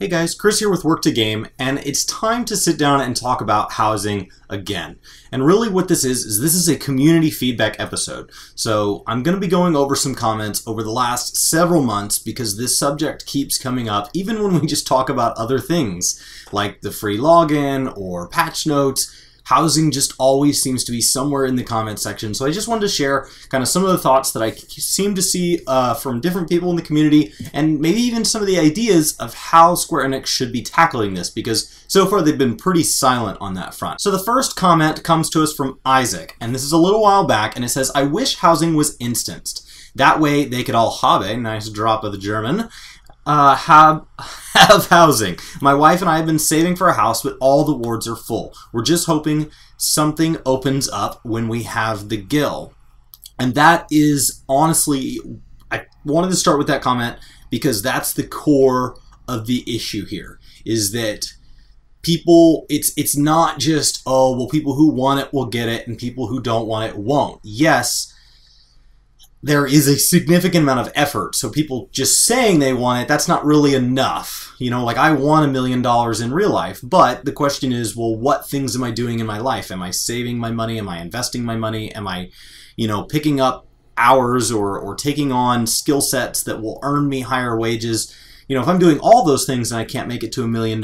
Hey guys, Chris here with Work to Game, and it's time to sit down and talk about housing again. And really what this is a community feedback episode. So I'm going to be going over some comments over the last several months because this subject keeps coming up even when we just talk about other things like the free login or patch notes. Housing just always seems to be somewhere in the comment section. So I just wanted to share kind of some of the thoughts that I seem to see from different people in the community, and maybe even some of the ideas of how Square Enix should be tackling this, because so far they've been pretty silent on that front. So the first comment comes to us from Isaac, and this is a little while back, and it says, "I wish housing was instanced. That way they could all habe," nice drop of the German, have housing. My wife and I have been saving for a house, but all the wards are full. We're just hoping something opens up when we have the gill." And that is honestly, I wanted to start with that comment because that's the core of the issue here, is that people, it's not just, oh, well, people who want it will get it and people who don't want it won't. Yes, there is a significant amount of effort, so people just saying they want it, that's not really enough. You know, like I want $1 million in real life, but the question is, well, what things am I doing in my life? Am I saving my money? Am I investing my money? Am I, picking up hours or taking on skill sets that will earn me higher wages? If I'm doing all those things and I can't make it to $1 million,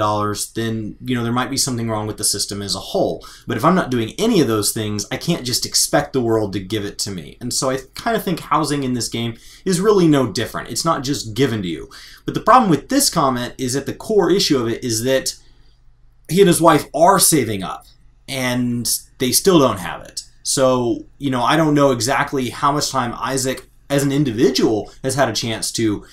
then, there might be something wrong with the system as a whole. But if I'm not doing any of those things, I can't just expect the world to give it to me. And so I kind of think housing in this game is really no different. It's not just given to you. But the problem with this comment is that the core issue of it is that he and his wife are saving up and they still don't have it. So, I don't know exactly how much time Isaac as an individual has had a chance to,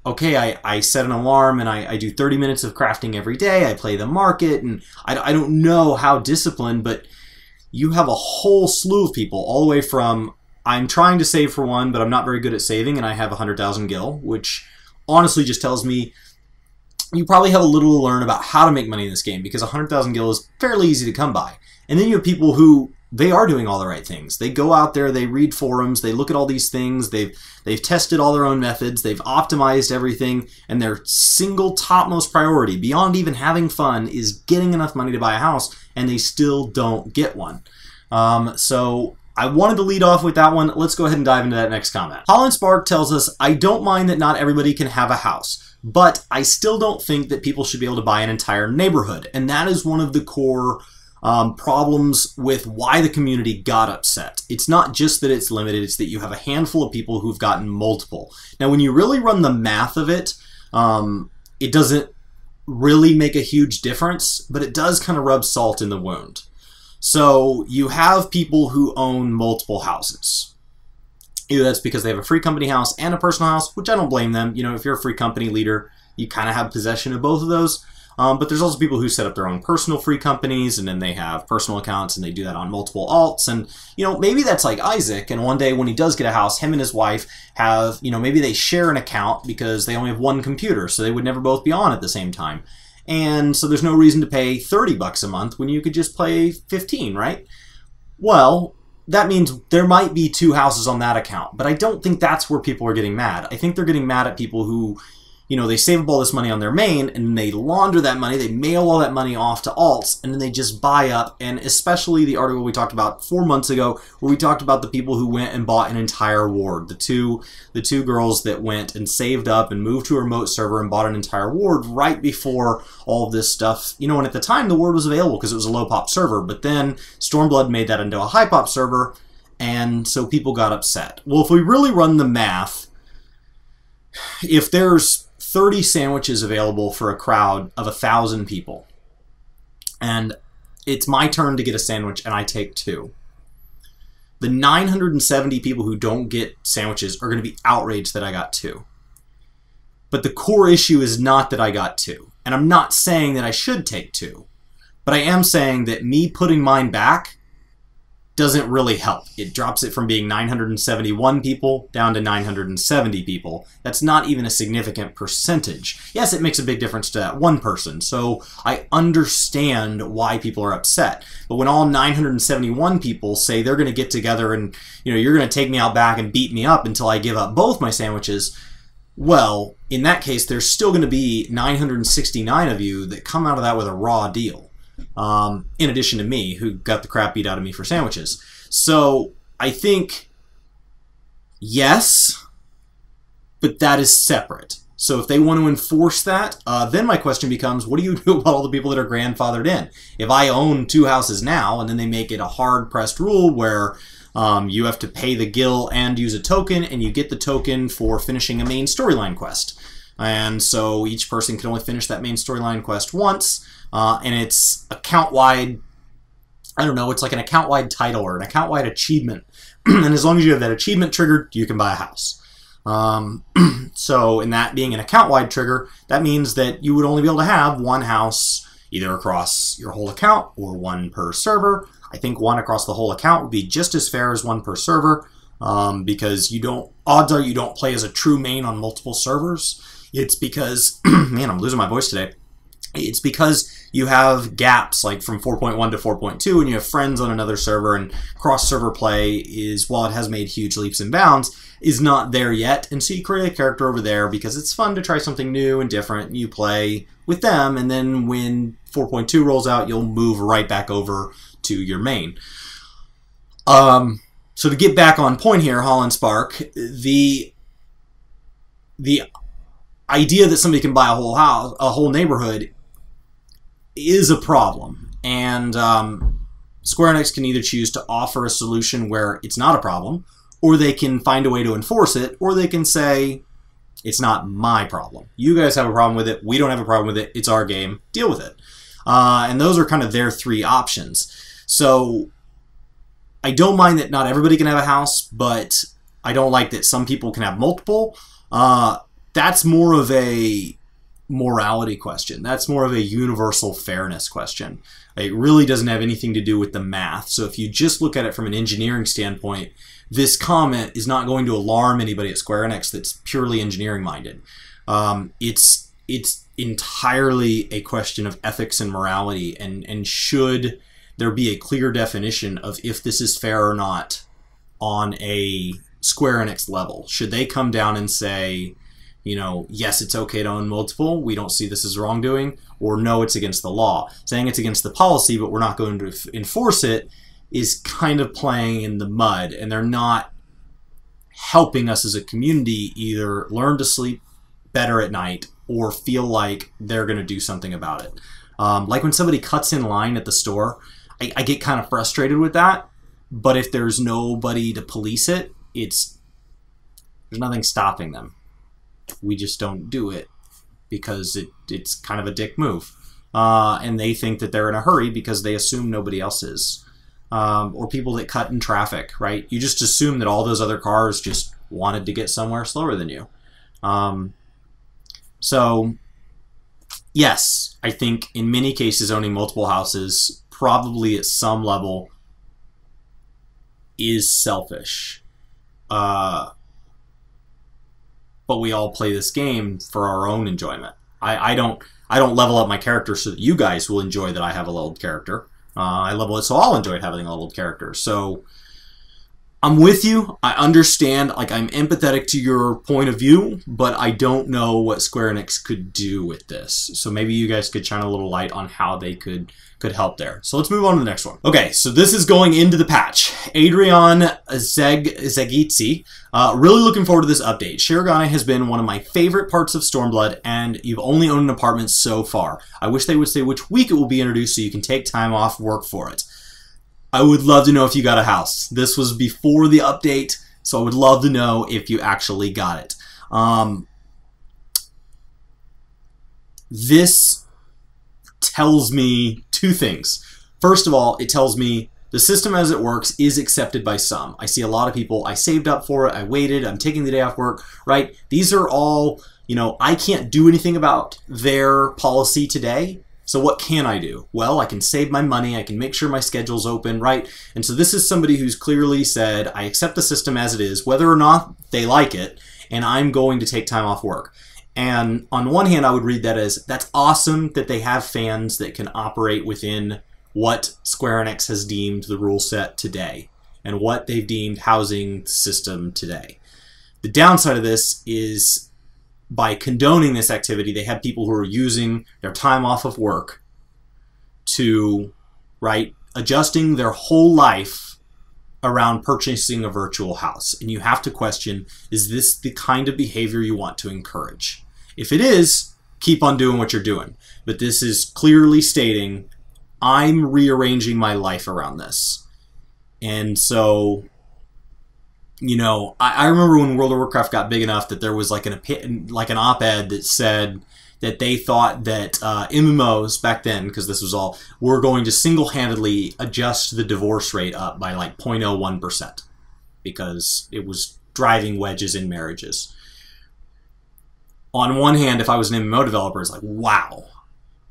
okay, I set an alarm and I do 30 minutes of crafting every day, I play the market, and I don't know how disciplined, but you have a whole slew of people, all the way from, I'm trying to save for one, but I'm not very good at saving, and I have 100,000 gil, which honestly just tells me you probably have a little to learn about how to make money in this game, because 100,000 gil is fairly easy to come by. And then you have people who, they are doing all the right things. They go out there, they read forums, they look at all these things, they've tested all their own methods, they've optimized everything, and their single topmost priority, beyond even having fun, is getting enough money to buy a house, and they still don't get one. So I wanted to lead off with that one. Let's go ahead and dive into that next comment. Holland Spark tells us, "I don't mind that not everybody can have a house, but I still don't think that people should be able to buy an entire neighborhood." And that is one of the core problems with why the community got upset. It's not just that it's limited, it's that you have a handful of people who've gotten multiple. Now, when you really run the math of it, it doesn't really make a huge difference, but it does kind of rub salt in the wound. So you have people who own multiple houses. Either that's because they have a free company house and a personal house, which I don't blame them. If you're a free company leader, you kind of have possession of both of those. But there's also people who set up their own personal free companies, and then they have personal accounts, and they do that on multiple alts. And, maybe that's like Isaac, and one day when he does get a house, him and his wife have, maybe they share an account because they only have one computer, so they would never both be on at the same time. And so there's no reason to pay 30 bucks a month when you could just pay 15, right? Well, that means there might be two houses on that account, but I don't think that's where people are getting mad. I think they're getting mad at people who, they save up all this money on their main, and they launder that money, they mail all that money off to alts, and then they just buy up. And especially the article we talked about 4 months ago, where we talked about the people who went and bought an entire ward. The two girls that went and saved up and moved to a remote server and bought an entire ward right before all of this stuff. And at the time, the ward was available because it was a low-pop server, but then Stormblood made that into a high-pop server, and so people got upset. Well, if we really run the math, if there's 30 sandwiches available for a crowd of 1,000 people, and it's my turn to get a sandwich and I take 2. The 970 people who don't get sandwiches are going to be outraged that I got 2. But the core issue is not that I got 2. And I'm not saying that I should take 2. But I am saying that me putting mine back doesn't really help. It drops it from being 971 people down to 970 people. That's not even a significant percentage. Yes, it makes a big difference to that one person, so I understand why people are upset. But when all 971 people say they're going to get together and, you're going to take me out back and beat me up until I give up both my sandwiches, Well, in that case, there's still going to be 969 of you that come out of that with a raw deal, in addition to me, who got the crap beat out of me for sandwiches. So I think, yes, but that is separate. So if they want to enforce that, then my question becomes, what do you do about all the people that are grandfathered in? If I own 2 houses now, and then they make it a hard-pressed rule where you have to pay the gil and use a token, and you get the token for finishing a main storyline quest. And so each person can only finish that main storyline quest once, and it's account-wide, I don't know, it's like an account-wide title or an account-wide achievement. And as long as you have that achievement triggered, you can buy a house. So in that being an account-wide trigger, that means that you would only be able to have 1 house either across your whole account or 1 per server. I think 1 across the whole account would be just as fair as 1 per server, because odds are you don't play as a true main on multiple servers. It's because, man, I'm losing my voice today. It's because you have gaps like from 4.1 to 4.2 and you have friends on another server, and cross-server play is, while it has made huge leaps and bounds, is not there yet. And so you create a character over there because it's fun to try something new and different. You play with them, and then when 4.2 rolls out, you'll move right back over to your main. So to get back on point here, Holland Spark, the idea that somebody can buy a whole house, a whole neighborhood, is a problem. And Square Enix can either choose to offer a solution where it's not a problem, or they can find a way to enforce it, or they can say, it's not my problem. You guys have a problem with it. We don't have a problem with it. It's our game. Deal with it. And those are kind of their 3 options. So I don't mind that not everybody can have a house, but I don't like that some people can have multiple. That's more of a morality question. That's more of a universal fairness question. It really doesn't have anything to do with the math. So if you just look at it from an engineering standpoint, this comment is not going to alarm anybody at Square Enix that's purely engineering minded. It's entirely a question of ethics and morality, and should there be a clear definition of if this is fair or not on a Square Enix level. Should they come down and say, you know, yes, it's okay to own multiple, we don't see this as wrongdoing, or no, it's against the law. Saying it's against the policy, but we're not going to enforce it, is kind of playing in the mud, and they're not helping us as a community either learn to sleep better at night or feel like they're going to do something about it. Like when somebody cuts in line at the store, I get kind of frustrated with that, but if there's nobody to police it, there's nothing stopping them. We just don't do it because it's kind of a dick move. And they think that they're in a hurry because they assume nobody else is. Or people that cut in traffic, right? You just assume that all those other cars just wanted to get somewhere slower than you. So, yes, I think in many cases owning multiple houses probably at some level is selfish. But we all play this game for our own enjoyment. I don't level up my character so that you guys will enjoy that I have a leveled character. I level it so I'll enjoy having a leveled character. So I'm with you. I understand. Like, I'm empathetic to your point of view, but I don't know what Square Enix could do with this. So maybe you guys could shine a little light on how they could help there. So let's move on to the next one. Okay, so this is going into the patch. Adrian Zegitsi. Really looking forward to this update. Shirogane has been one of my favorite parts of Stormblood, and you've only owned an apartment so far. I wish they would say which week it will be introduced so you can take time off work for it. I would love to know if you got a house. This was before the update, so I would love to know if you actually got it. This tells me 2 things. First of all, it tells me the system as it works is accepted by some. I see a lot of people, I saved up for it, I waited, I'm taking the day off work, right? These are all, you know, I can't do anything about their policy today. So what can I do? Well, I can save my money, I can make sure my schedule's open, right? And so this is somebody who's clearly said, I accept the system as it is, whether or not they like it, and I'm going to take time off work. And on one hand, I would read that as, that's awesome that they have fans that can operate within what Square Enix has deemed the rule set today, and what they've deemed housing system today. The downside of this is by condoning this activity, they had people who were using their time off of work to, right, adjusting their whole life around purchasing a virtual house. And you have to question, is this the kind of behavior you want to encourage? If it is, keep on doing what you're doing. But this is clearly stating, I'm rearranging my life around this. And so, you know, I remember when World of Warcraft got big enough that there was like an op-ed that said that they thought that MMOs back then, because this was all, were going to single-handedly adjust the divorce rate up by like 0.01% because it was driving wedges in marriages. On one hand, if I was an MMO developer, it's like, wow,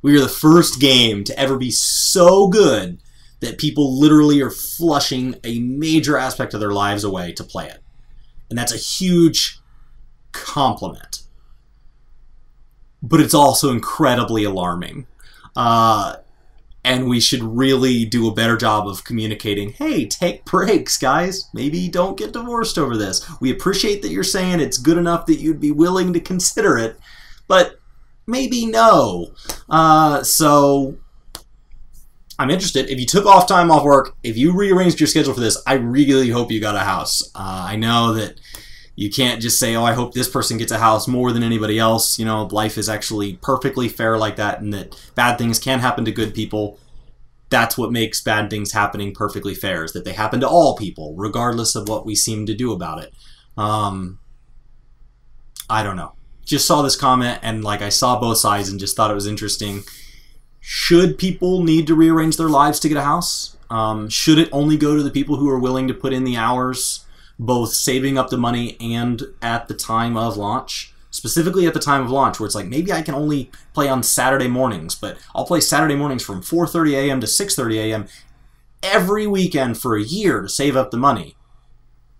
we are the first game to ever be so good that people literally are flushing a major aspect of their lives away to play it. And that's a huge compliment. But it's also incredibly alarming. And we should really do a better job of communicating, hey, take breaks, guys. Maybe don't get divorced over this. We appreciate that you're saying it's good enough that you'd be willing to consider it, but maybe no. So I'm interested. If you took time off work, if you rearranged your schedule for this, I really hope you got a house. I know that you can't just say, oh, I hope this person gets a house more than anybody else. You know, life is actually perfectly fair like that, and that bad things can happen to good people. That's what makes bad things happening perfectly fair, is that they happen to all people, regardless of what we seem to do about it. I don't know. Just saw this comment, and like I saw both sides and just thought it was interesting. Should people need to rearrange their lives to get a house? Should it only go to the people who are willing to put in the hours, both saving up the money and at the time of launch? Specifically at the time of launch, where it's like, maybe I can only play on Saturday mornings, but I'll play Saturday mornings from 4:30 a.m. to 6:30 a.m. every weekend for a year to save up the money.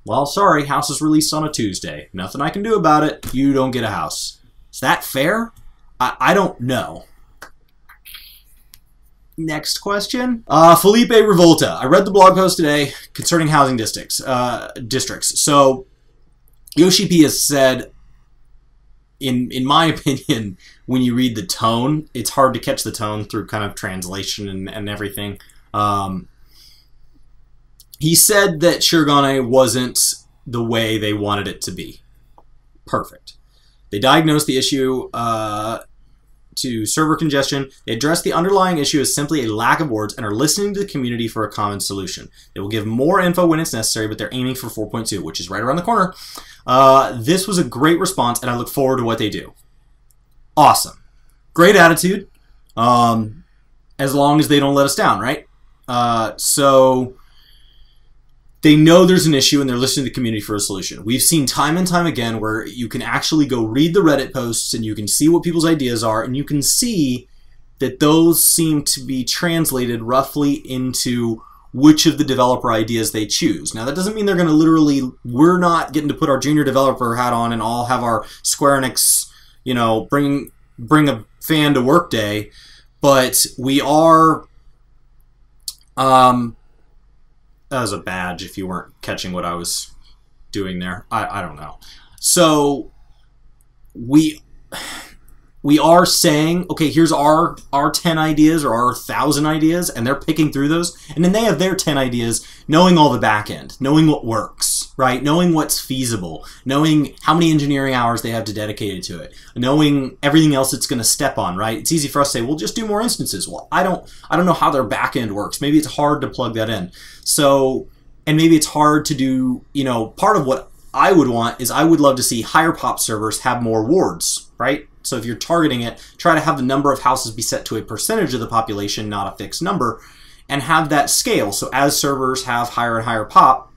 Well, sorry, house is released on a Tuesday. Nothing I can do about it. You don't get a house. Is that fair? I don't know. Next question. Felipe Revolta. I read the blog post today concerning housing districts. So, Yoshi P has said, in my opinion, when you read the tone, it's hard to catch the tone through kind of translation and everything. He said that Shirogane wasn't the way they wanted it to be. Perfect. They diagnosed the issue to server congestion. They address the underlying issue as simply a lack of words and are listening to the community for a common solution. They will give more info when it's necessary, but they're aiming for 4.2, which is right around the corner. This was a great response, and I look forward to what they do. Awesome. Great attitude, as long as they don't let us down, right? So they know there's an issue and they're listening to the community for a solution. We've seen time and time again where you can actually go read the Reddit posts and you can see what people's ideas are, and you can see that those seem to be translated roughly into which of the developer ideas they choose. Now, that doesn't mean they're going to literally, we're not getting to put our junior developer hat on and all have our Square Enix, you know, bring a fan to work day, but we are, that was a badge if you weren't catching what I was doing there. I don't know. So we are saying, okay, here's our 10 ideas or our 1,000 ideas, and they're picking through those. And then they have their 10 ideas, knowing all the back end, knowing what works, right? Knowing what's feasible, knowing how many engineering hours they have to dedicate to it, knowing everything else it's going to step on, right? It's easy for us to say, well, just do more instances. Well, I don't know how their back end works. Maybe it's hard to plug that in. So, and maybe it's hard to do, you know, part of what I would want is I would love to see higher pop servers have more wards, right? So if you're targeting it, try to have the number of houses be set to a percentage of the population, not a fixed number, and have that scale. So as servers have higher and higher pop,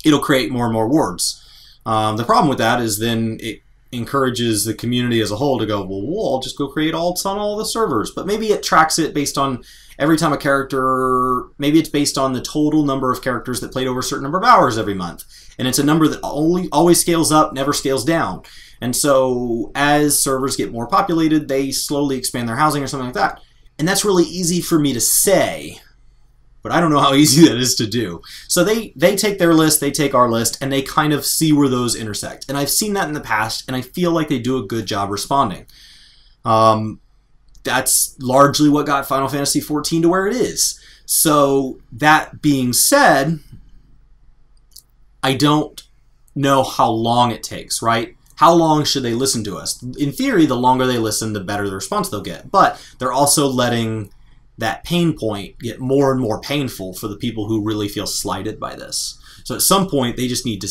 it'll create more and more wards. The problem with that is then it encourages the community as a whole to go, well, we'll just go create alts on all the servers. But maybe it tracks it based on every time a character, maybe it's based on the total number of characters that played over a certain number of hours every month. And it's a number that always scales up, never scales down. And so as servers get more populated, they slowly expand their housing or something like that. And that's really easy for me to say. but I don't know how easy that is to do. So they take their list, they take our list, and they kind of see where those intersect. And I've seen that in the past, and I feel like they do a good job responding. That's largely what got Final Fantasy XIV to where it is. So that being said, I don't know how long it takes, right? How long should they listen to us? In theory, the longer they listen, the better the response they'll get. But they're also letting that pain point get more and more painful for the people who really feel slighted by this. So at some point, they just need to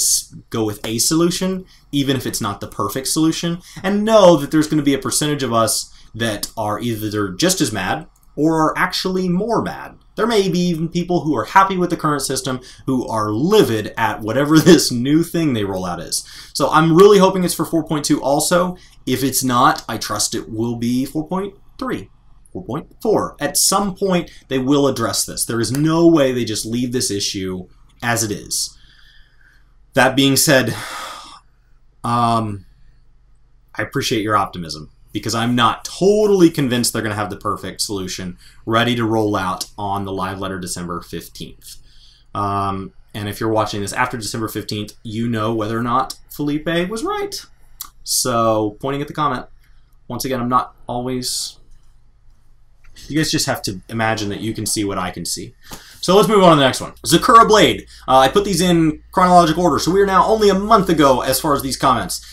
go with a solution, even if it's not the perfect solution, and know that there's going to be a percentage of us that are either just as mad or are actually more mad. There may be even people who are happy with the current system who are livid at whatever this new thing they roll out is. So I'm really hoping it's for 4.2 also. If it's not, I trust it will be 4.3, 4.4. At some point, they will address this. There is no way they just leave this issue as it is. That being said, I appreciate your optimism, because I'm not totally convinced they're going to have the perfect solution ready to roll out on the live letter December 15th. And if you're watching this after December 15th, you know whether or not Felipe was right. So, pointing at the comment, once again, I'm not always... You guys just have to imagine that you can see what I can see. So let's move on to the next one. Zakura Blade. I put these in chronological order, so we are now only a month ago as far as these comments.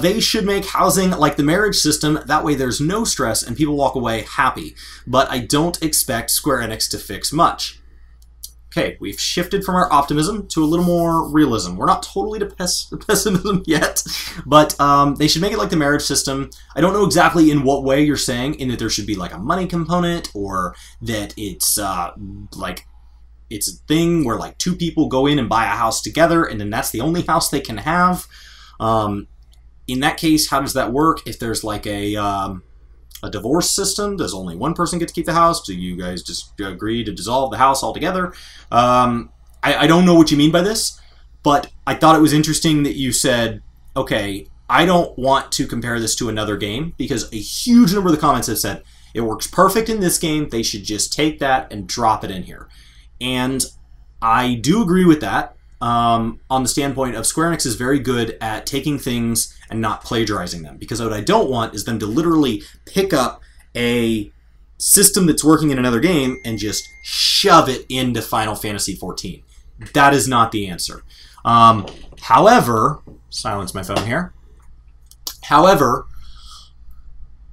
They should make housing like the marriage system, that way there's no stress and people walk away happy. But I don't expect Square Enix to fix much. Okay, we've shifted from our optimism to a little more realism. We're not totally to pessimism yet, but they should make it like the marriage system. I don't know exactly in what way you're saying, in that there should be like a money component, or that it's like it's a thing where like two people go in and buy a house together and then that's the only house they can have. In that case, how does that work? If there's like a divorce system, does only one person get to keep the house? Do you guys just agree to dissolve the house altogether? I don't know what you mean by this, but I thought it was interesting that you said, okay, I don't want to compare this to another game, because a huge number of the comments have said, it works perfect in this game, they should just take that and drop it in here. And I do agree with that. On the standpoint of Square Enix is very good at taking things and not plagiarizing them, because what I don't want is them to literally pick up a system that's working in another game and just shove it into Final Fantasy XIV. That is not the answer. However, silence my phone here. However,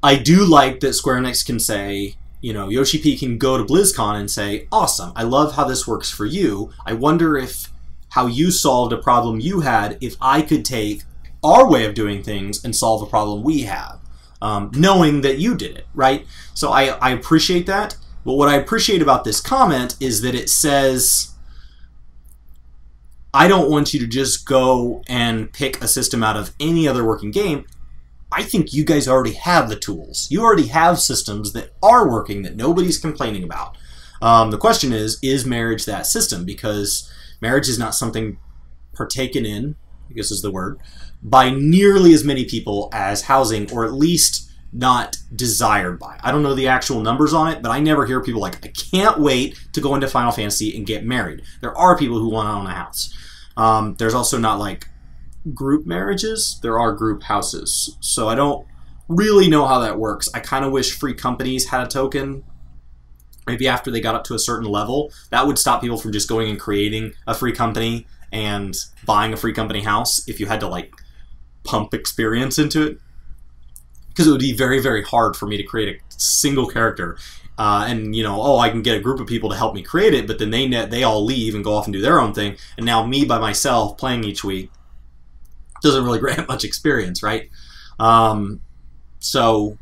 I do like that Square Enix can say, you know, Yoshi P can go to BlizzCon and say, awesome, I love how this works for you. I wonder if how you solved a problem you had, if I could take our way of doing things and solve a problem we have, knowing that you did it, right? So I appreciate that, but what I appreciate about this comment is that it says, I don't want you to just go and pick a system out of any other working game. I think you guys already have the tools. You already have systems that are working that nobody's complaining about. The question is marriage that system? Because marriage is not something partaken in, I guess is the word, by nearly as many people as housing, or at least not desired by. I don't know the actual numbers on it, but I never hear people like, I can't wait to go into Final Fantasy and get married. There are people who want to own a house. There's also not like group marriages. There are group houses. So I don't really know how that works. I kind of wish free companies had a token. Maybe after they got up to a certain level, that would stop people from just going and creating a free company and buying a free company house if you had to like pump experience into it. Because it would be very, very hard for me to create a single character. And, you know, oh, I can get a group of people to help me create it, but then they all leave and go off and do their own thing. And now me by myself playing each week doesn't really grant much experience, right? So,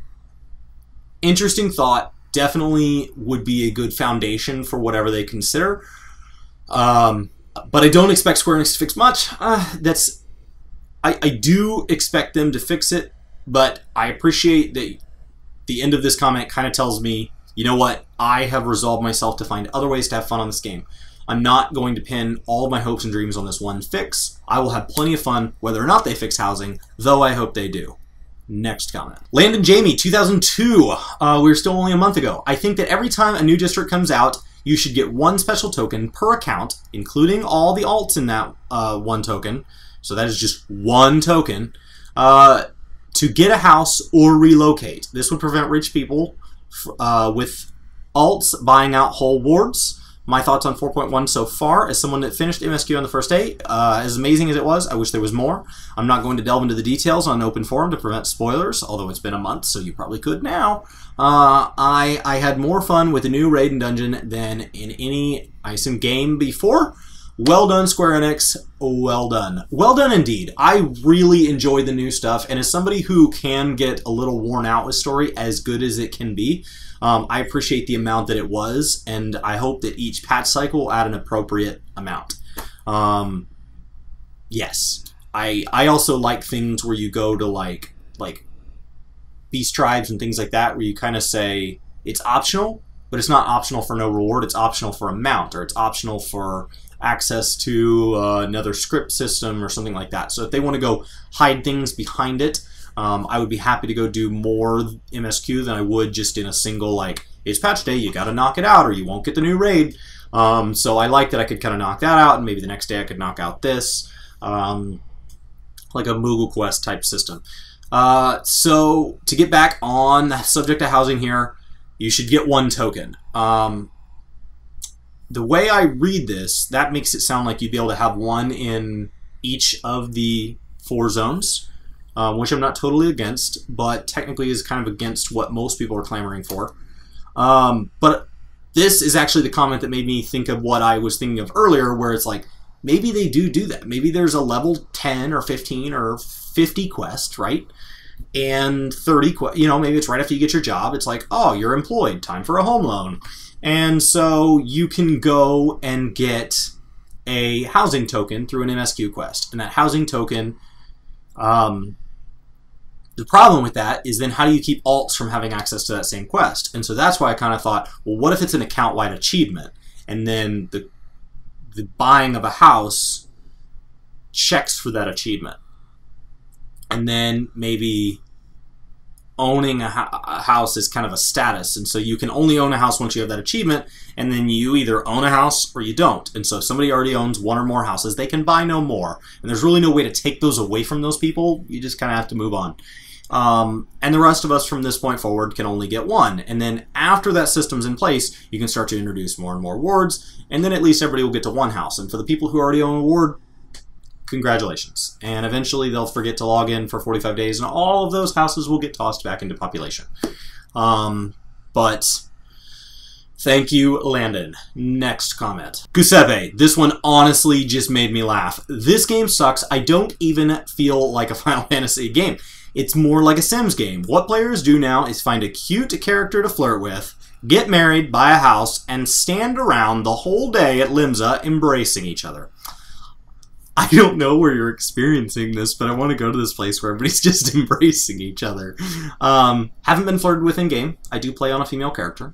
interesting thought. Definitely would be a good foundation for whatever they consider. But I don't expect Square Enix to fix much. I do expect them to fix it, but I appreciate that the end of this comment kind of tells me, you know what, I have resolved myself to find other ways to have fun on this game. I'm not going to pin all of my hopes and dreams on this one fix. I will have plenty of fun whether or not they fix housing, though I hope they do. Next comment. Landon Jamie, 2002. We're still only a month ago. I think that every time a new district comes out, you should get 1 special token per account, including all the alts in that 1 token. So that is just 1 token to get a house or relocate. This would prevent rich people with alts buying out whole wards. My thoughts on 4.1 so far, as someone that finished MSQ on the first day, as amazing as it was, I wish there was more. I'm not going to delve into the details on open forum to prevent spoilers, although it's been a month, so you probably could now. I had more fun with the new raid and dungeon than in any, I assume, game before. Well done, Square Enix. Well done. Well done indeed. I really enjoyed the new stuff, and as somebody who can get a little worn out with story, as good as it can be, I appreciate the amount that it was, and I hope that each patch cycle will add an appropriate amount. Yes. I also like things where you go to like beast tribes and things like that, where you kind of say it's optional, but it's not optional for no reward, it's optional for a mount, or it's optional for access to another script system or something like that. So if they want to go hide things behind it, I would be happy to go do more MSQ than I would just in a single, like, it's patch day, you gotta knock it out or you won't get the new raid. So I like that I could kind of knock that out, and maybe the next day I could knock out this, like a Moogle Quest type system. So to get back on the subject of housing here, you should get 1 token. The way I read this, that makes it sound like you'd be able to have 1 in each of the 4 zones, which I'm not totally against, but technically is kind of against what most people are clamoring for. But this is actually the comment that made me think of what I was thinking of earlier, where it's like, maybe they do that. Maybe there's a level 10 or 15 or 50 quest, right? And 30, you know, maybe it's right after you get your job. It's like, oh, you're employed, time for a home loan. And so you can go and get a housing token through an MSQ quest. And that housing token, the problem with that is then how do you keep alts from having access to that same quest? And so that's why I kind of thought, well, what if it's an account-wide achievement? And then the buying of a house checks for that achievement. And then maybe owning a house is kind of a status, and so you can only own a house once you have that achievement, and then you either own a house or you don't. And so if somebody already owns 1 or more houses, they can buy no more, and there's really no way to take those away from those people. You just kind of have to move on. And the rest of us from this point forward can only get 1, and then after that system's in place, you can start to introduce more and more wards, and then at least everybody will get to 1 house. And for the people who already own a ward, congratulations. And eventually they'll forget to log in for 45 days and all of those houses will get tossed back into population. But thank you, Landon. Next comment. Giuseppe, this one honestly just made me laugh. This game sucks. I don't even feel like a Final Fantasy game. It's more like a Sims game. What players do now is find a cute character to flirt with, get married, buy a house, and stand around the whole day at Limsa embracing each other. I don't know where you're experiencing this, but I want to go to this place where everybody's just embracing each other. Haven't been flirted with in-game. I do play on a female character.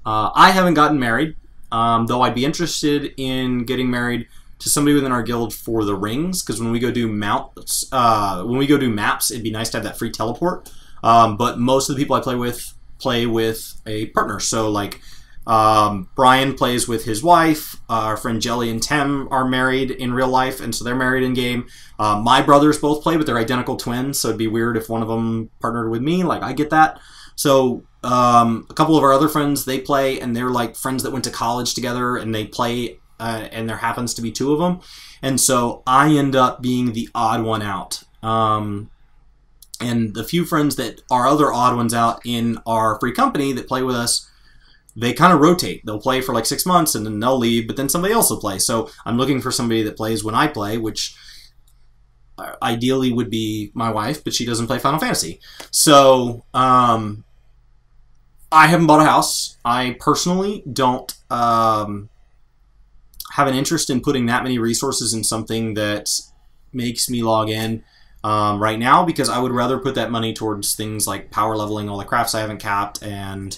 I haven't gotten married, though I'd be interested in getting married to somebody within our guild for the rings, because when we go do maps, it'd be nice to have that free teleport. But most of the people I play with a partner. So like Brian plays with his wife. Our friend Jelly and Tem are married in real life, and so they're married in game. My brothers both play, but they're identical twins, so it'd be weird if one of them partnered with me. Like, I get that. So a couple of our other friends, they play, and they're like friends that went to college together, and they play, and there happens to be 2 of them. And so I end up being the odd one out. And the few friends that are other odd ones out in our free company that play with us, they kind of rotate. They'll play for like 6 months and then they'll leave, but then somebody else will play. So I'm looking for somebody that plays when I play, which ideally would be my wife, but she doesn't play Final Fantasy. So I haven't bought a house. I personally don't have an interest in putting that many resources in something that makes me log in right now, because I would rather put that money towards things like power leveling all the crafts I haven't capped. And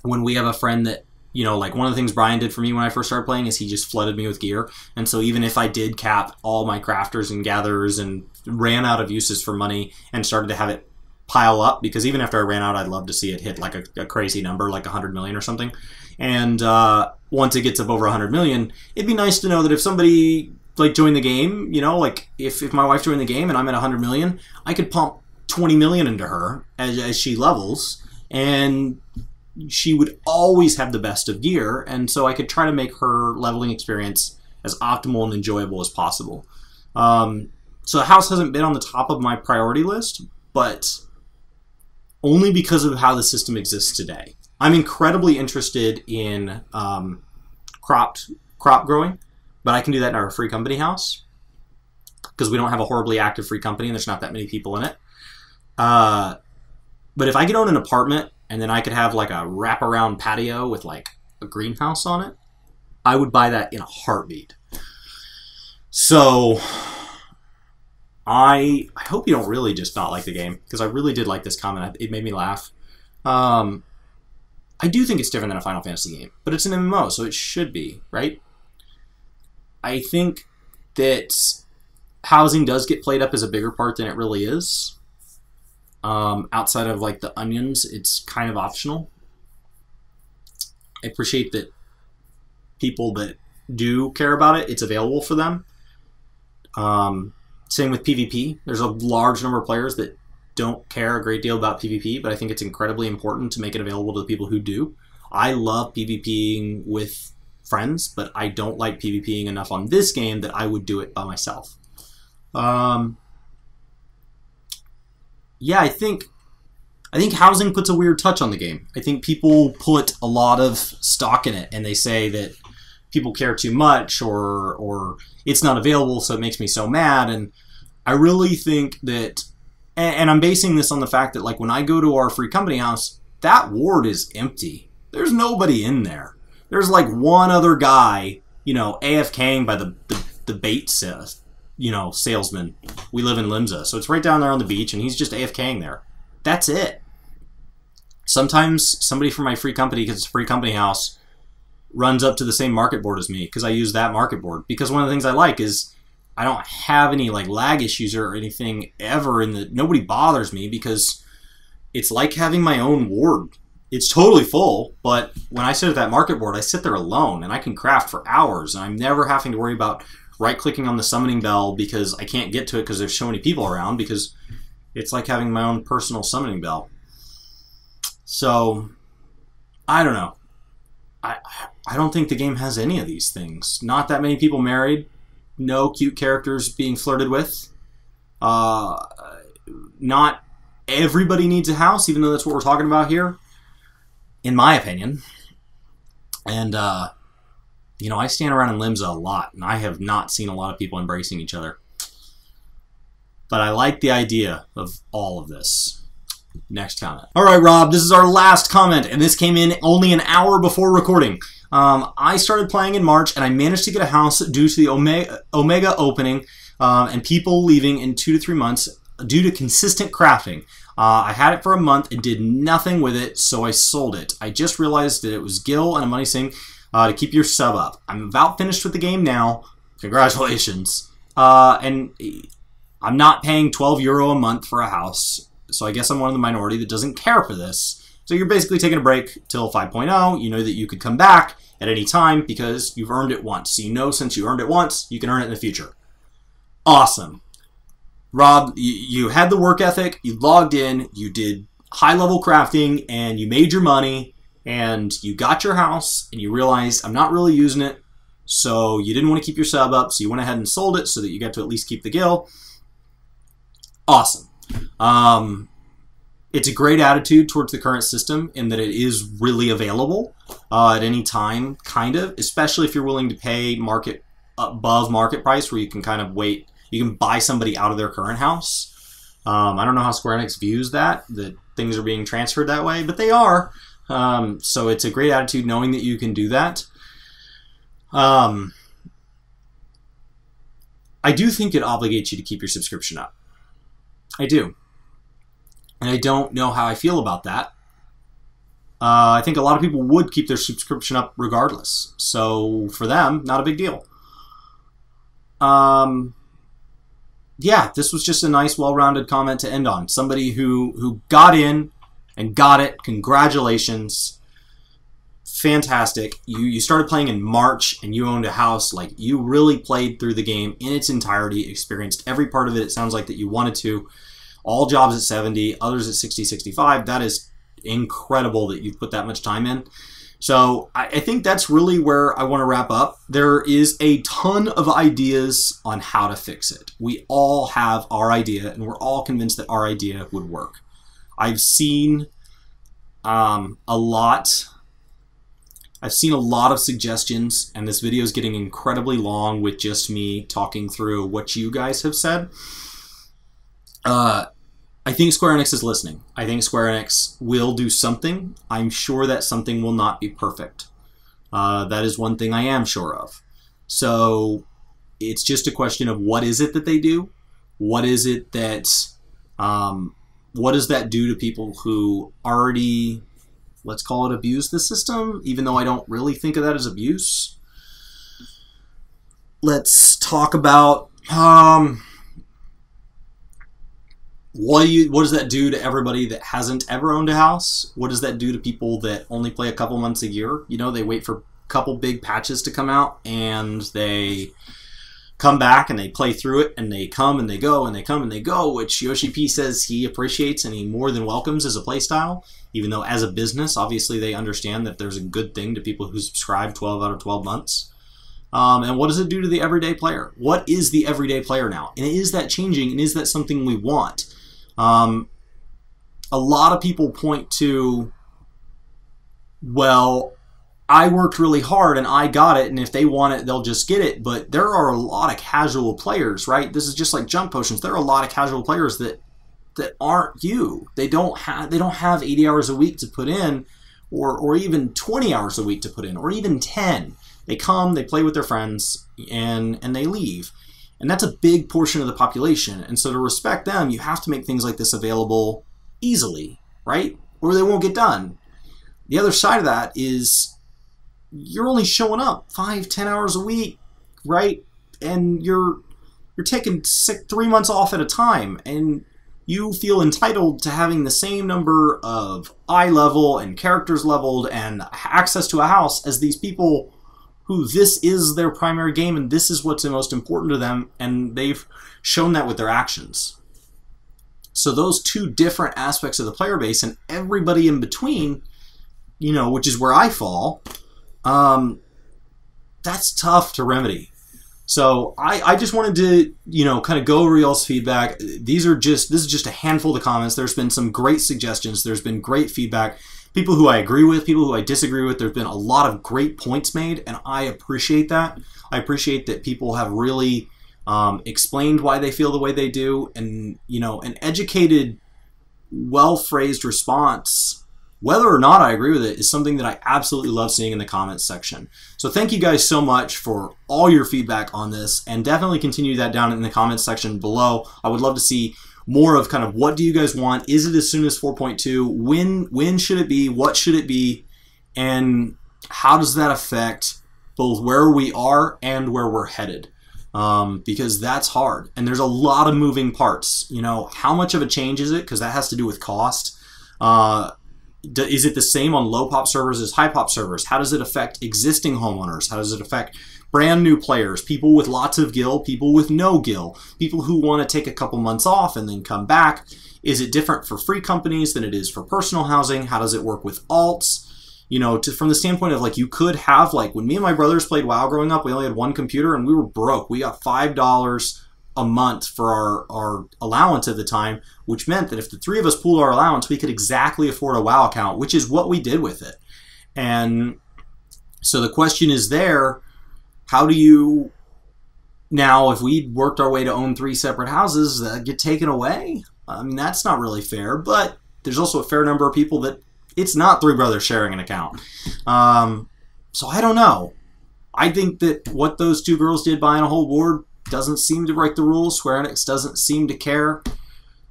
when we have a friend that, you know, like one of the things Brian did for me when I first started playing is he just flooded me with gear. And so even if I did cap all my crafters and gatherers and ran out of uses for money and started to have it pile up, because even after I ran out, I'd love to see it hit like a crazy number, like 100 million or something. And once it gets up over 100 million, it'd be nice to know that if somebody like joined the game, you know, like if my wife joined the game and I'm at 100 million, I could pump 20 million into her as she levels, and she would always have the best of gear, and so I could try to make her leveling experience as optimal and enjoyable as possible. So the house hasn't been on the top of my priority list, but only because of how the system exists today. I'm incredibly interested in crop growing, but I can do that in our free company house because we don't have a horribly active free company and there's not that many people in it. But if I could own an apartment and then I could have like a wraparound patio with like a greenhouse on it, I would buy that in a heartbeat. So I hope you don't really just not like the game, because I really did like this comment. It made me laugh. I do think it's different than a Final Fantasy game, but it's an MMO, so it should be, right? I think that housing does get played up as a bigger part than it really is. Outside of like the onions, it's kind of optional. I appreciate that people that do care about it, it's available for them. Same with PvP. There's a large number of players that don't care a great deal about PvP, but I think it's incredibly important to make it available to the people who do. I love PvPing with friends, but I don't like PvPing enough on this game that I would do it by myself. Yeah, I think housing puts a weird touch on the game. I think people put a lot of stock in it, and they say that people care too much, or it's not available, so it makes me so mad. And I really think that, and I'm basing this on the fact that like when I go to our free company house, that ward is empty. There's nobody in there. There's like one other guy, you know, AFKing by the bait salesman. We live in Limsa, so it's right down there on the beach, and he's just AFKing there. That's it. Sometimes somebody from my free company, because it's a free company house, runs up to the same market board as me, because I use that market board. Because one of the things I like is I don't have any like lag issues or anything ever, nobody bothers me, because it's like having my own ward. It's totally full, but when I sit at that market board, I sit there alone, and I can craft for hours, and I'm never having to worry about right-clicking on the summoning bell because I can't get to it because there's so many people around, because it's like having my own personal summoning bell. So, I don't know. I don't think the game has any of these things. Not that many people married. No cute characters being flirted with. Not everybody needs a house, even though that's what we're talking about here, in my opinion. And, you know, I stand around in Limsa a lot, and I have not seen a lot of people embracing each other. But I like the idea of all of this. Next comment. All right, Rob, this is our last comment, and this came in only an hour before recording. I started playing in March, and I managed to get a house due to the Omega opening and people leaving in 2 to 3 months due to consistent crafting. I had it for a month and did nothing with it, so I sold it. I just realized that it was Gil and a money sink to keep your sub up. I'm about finished with the game now. Congratulations. And I'm not paying €12 a month for a house, so I guess I'm one of the minority that doesn't care for this. So you're basically taking a break till 5.0. You know that you could come back at any time because you've earned it once. So you know since you earned it once, you can earn it in the future. Awesome. Rob, you had the work ethic, you logged in, you did high-level crafting, and you made your money, and you got your house, and you realized, I'm not really using it, so you didn't want to keep your sub up, so you went ahead and sold it so that you got to at least keep the gil. Awesome. It's a great attitude towards the current system in that it is really available at any time, kind of, especially if you're willing to pay above market price, where you can kind of wait. You can buy somebody out of their current house. I don't know how Square Enix views that things are being transferred that way, but they are. So it's a great attitude knowing that you can do that. I do think it obligates you to keep your subscription up. I do. And I don't know how I feel about that. I think a lot of people would keep their subscription up regardless. So for them, not a big deal. yeah, this was just a nice, well-rounded comment to end on. Somebody who got in and got it. Congratulations. Fantastic. You started playing in March and you owned a house. Like, you really played through the game in its entirety, experienced every part of it. It sounds like that you wanted to. All jobs at 70, others at 60, 65. That is incredible that you've put that much time in. So I think that's really where I want to wrap up. There is a ton of ideas on how to fix it. We all have our idea, and we're all convinced that our idea would work. I've seen a lot. I've seen a lot of suggestions, and this video is getting incredibly long with just me talking through what you guys have said. I think Square Enix is listening. I think Square Enix will do something. I'm sure that something will not be perfect. That is one thing I am sure of. So it's just a question of what is it that they do? What is it that, what does that do to people who already, let's call it, abuse the system, even though I don't really think of that as abuse? Let's talk about, what does that do to everybody that hasn't ever owned a house? What does that do to people that only play a couple months a year? You know, they wait for a couple big patches to come out and they come back and they play through it and they come and they go and they come and they go, which Yoshi P says he appreciates and he more than welcomes as a playstyle, even though as a business, obviously they understand that there's a good thing to people who subscribe 12 out of 12 months. And what does it do to the everyday player? What is the everyday player now? And is that changing, and is that something we want? A lot of people point to, well, I worked really hard and I got it, and if they want it, they'll just get it. But there are a lot of casual players, right? This is just like junk potions. There are a lot of casual players that aren't you. They don't have 80 hours a week to put in, or even 20 hours a week to put in, or even 10. They come, they play with their friends, and they leave. And that's a big portion of the population. And so to respect them, you have to make things like this available easily, right? Or they won't get done. The other side of that is you're only showing up 5-10 hours a week, right? And you're taking 3 months off at a time, and you feel entitled to having the same number of eye level and characters leveled and access to a house as these people who this is their primary game and this is what's the most important to them, and they've shown that with their actions. So those two different aspects of the player base and everybody in between, you know, which is where I fall, that's tough to remedy. So I just wanted to, you know, kind of go over y'all's feedback. This is just a handful of comments. There's been some great suggestions. There's been great feedback. People who I agree with, people who I disagree with. There's been a lot of great points made, and I appreciate that. I appreciate that people have really explained why they feel the way they do, and, you know, an educated, well-phrased response, whether or not I agree with it, is something that I absolutely love seeing in the comments section. So thank you guys so much for all your feedback on this, and definitely continue that down in the comments section below. I would love to see more of kind of what do you guys want? Is it as soon as 4.2? When should it be? What should it be? And how does that affect both where we are and where we're headed? Because that's hard, and there's a lot of moving parts. You know, how much of a change is it? Because that has to do with cost. Is it the same on low pop servers as high pop servers? How does it affect existing homeowners? How does it affect brand new players, people with lots of gil, people with no gil, people who want to take a couple months off and then come back? Is it different for free companies than it is for personal housing? How does it work with alts? You know, from the standpoint of, like, you could have, like, when me and my brothers played WoW growing up, we only had one computer and we were broke. We got $5 a month for our allowance at the time, which meant that if the three of us pooled our allowance, we could exactly afford a WoW account, which is what we did with it. And so the question is there, how do you, now if we worked our way to own 3 separate houses, that get taken away? I mean, that's not really fair, but there's also a fair number of people that it's not 3 brothers sharing an account. So I don't know. I think that what those 2 girls did buying a whole board doesn't seem to break the rules. Square Enix doesn't seem to care.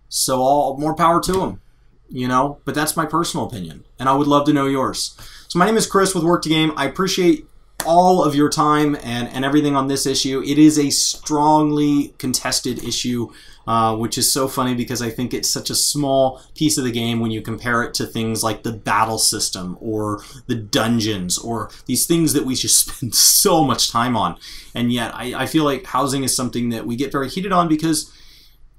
So all more power to them, you know? But that's my personal opinion, and I would love to know yours. So my name is Chris with Work to Game. I appreciate all of your time and everything on this issue. It is a strongly contested issue, which is so funny because I think it's such a small piece of the game when you compare it to things like the battle system or the dungeons or these things that we just spend so much time on. And yet I feel like housing is something that we get very heated on because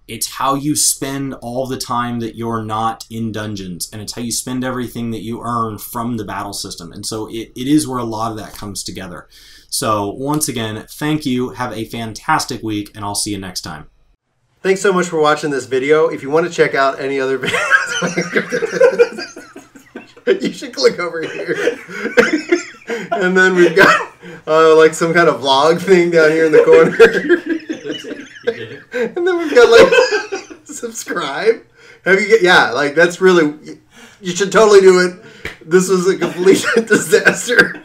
it's how you spend all the time that you're not in dungeons, and it's how you spend everything that you earn from the battle system. And so it is where a lot of that comes together. So once again, thank you. Have a fantastic week, and I'll see you next time. Thanks so much for watching this video. If you want to check out any other videos, you should click over here. And then we've got like some kind of vlog thing down here in the corner. And then we've got like subscribe. Yeah, like that's really, you should totally do it. This was a complete disaster.